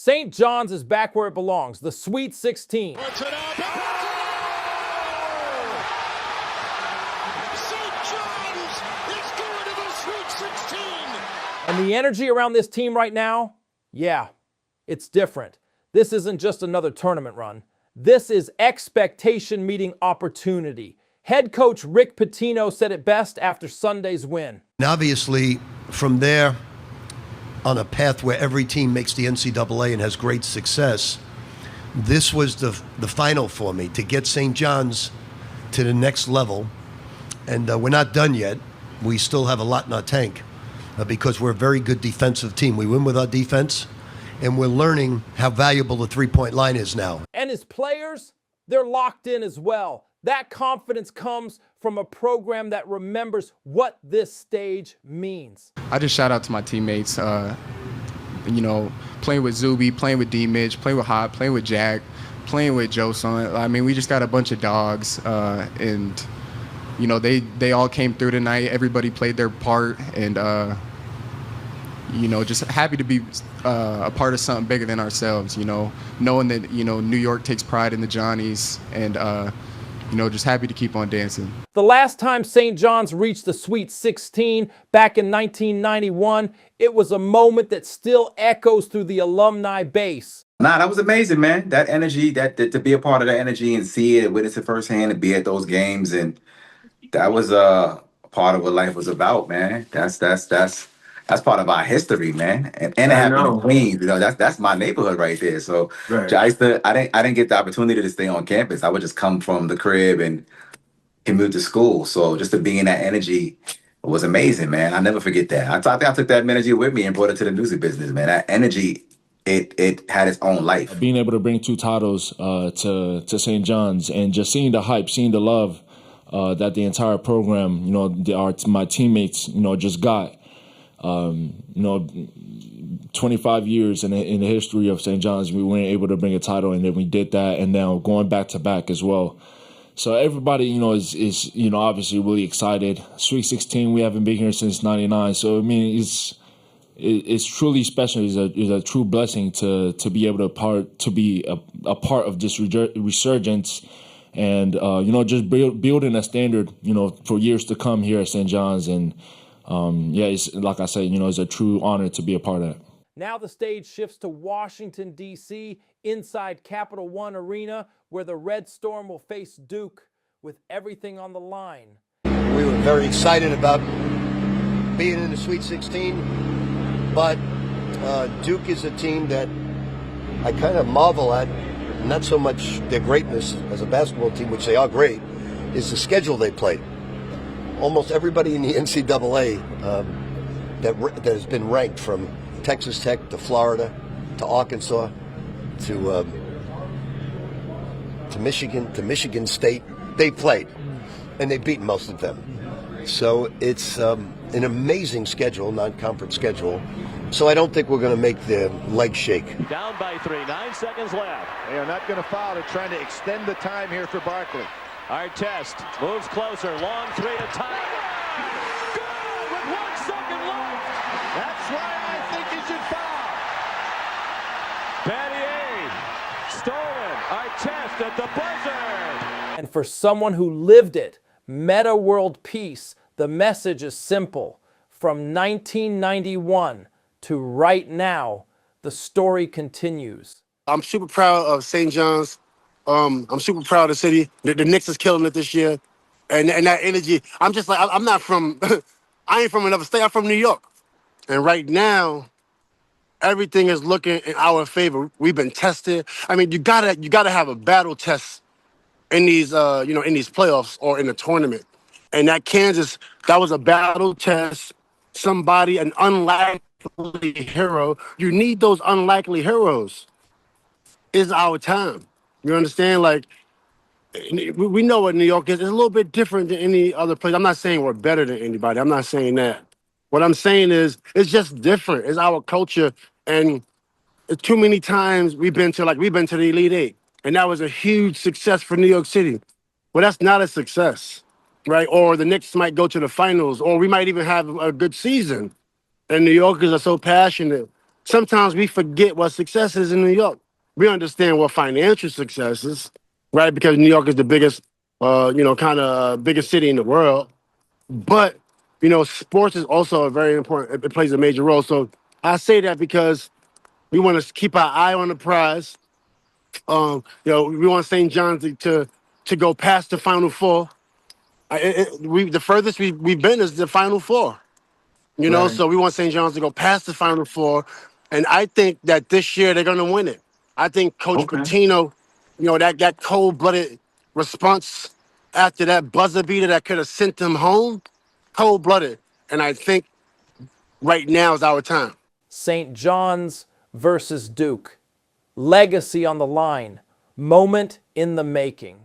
St. John's is back where it belongs, the Sweet 16. Puts it up. St. John's is going to the Sweet 16. And the energy around this team right now, yeah, it's different. This isn't just another tournament run. This is expectation meeting opportunity. Head coach Rick Pitino said it best after Sunday's win. And obviously, from there, on a path where every team makes the NCAA and has great success, this was the final for me, to get St. John's to the next level. And we're not done yet. We still have a lot in our tank because we're a very good defensive team. We win with our defense, and we're learning how valuable the three-point line is now. And his players, they're locked in as well. That confidence comes from a program that remembers what this stage means. I just shout out to my teammates, you know, playing with Zuby, playing with D-Mitch, playing with Hot, playing with Jack, playing with Joe Son. I mean, we just got a bunch of dogs, and, you know, they all came through tonight. Everybody played their part, and, you know, just happy to be a part of something bigger than ourselves, you know, knowing that, you know, New York takes pride in the Johnnies, and, you know, just happy to keep on dancing. The last time St. John's reached the Sweet 16 back in 1991, it was a moment that still echoes through the alumni base. Nah, that was amazing, man. That energy, that to be a part of that energy and see it, witness it firsthand, and be at those games, and that was a part of what life was about, man. That's part of our history, man. And it happened in Queens, you know. That's my neighborhood right there. So Right. I didn't get the opportunity to stay on campus. I would just come from the crib and commute to school. So just to be in that energy was amazing, man. I never forget that. I think I took that energy with me and brought it to the music business, man. That energy, it had its own life. Being able to bring 2 titles to St. John's, and just seeing the hype, seeing the love that the entire program, you know, my teammates, you know, just got. You know, 25 years in the history of St. John's, we weren't able to bring a title, and then we did that, and now going back to back as well. So everybody, you know, is you know, obviously really excited. Sweet 16, we haven't been here since '99, so I mean, it's truly special. It's a true blessing to be able to be a part of this resurgence, and you know, just building a standard, you know, for years to come here at St. John's. And yeah, it's, like I said, you know, it's a true honor to be a part of that. Now the stage shifts to Washington, D.C., inside Capital One Arena, where the Red Storm will face Duke with everything on the line. We were very excited about being in the Sweet 16, but Duke is a team that I kind of marvel at, not so much their greatness as a basketball team, which they are great, is the schedule they played. Almost everybody in the NCAA that has been ranked, from Texas Tech to Florida to Arkansas to Michigan State, they played, and they beat most of them. So it's an amazing schedule, non-conference schedule. So I don't think we're going to make the legs shake. Down by 3, 9 seconds left. They are not going to foul. They're trying to extend the time here for Barkley. Artest moves closer, long 3 to tie. Good with 1 second left. That's why I think he should foul. Battier stolen. Artest at the buzzer. And for someone who lived it, Metta World Peace, the message is simple. From 1991 to right now, the story continues. I'm super proud of St. John's. I'm super proud of the city. The Knicks is killing it this year. And that energy, I'm just like, I'm not from, I ain't from another state, I'm from New York. And right now, everything is looking in our favor. We've been tested. I mean, you gotta have a battle test in these, you know, in these playoffs or in the tournament. And that Kansas, that was a battle test. Somebody, an unlikely hero. You need those unlikely heroes. It's our time. You understand? Like, we know what New York is. It's a little bit different than any other place. I'm not saying we're better than anybody. I'm not saying that. What I'm saying is it's just different. It's our culture. And too many times we've been to the Elite Eight. And that was a huge success for New York City. Well, that's not a success, right? Or the Knicks might go to the finals, or we might even have a good season. And New Yorkers are so passionate sometimes we forget what success is in New York. We understand what financial success is, right? Because New York is the biggest, kind of biggest city in the world. But, sports is also a very important, it plays a major role. So I say that because we want to keep our eye on the prize. We want St. John's to go past the Final Four. The furthest we've been is the Final Four. Right. So we want St. John's to go past the Final Four. And I think that this year they're going to win it. I think Coach Okay. Pitino, that cold-blooded response after that buzzer beater that could have sent them home, cold-blooded. And I think right now is our time. St. John's versus Duke. Legacy on the line. Moment in the making.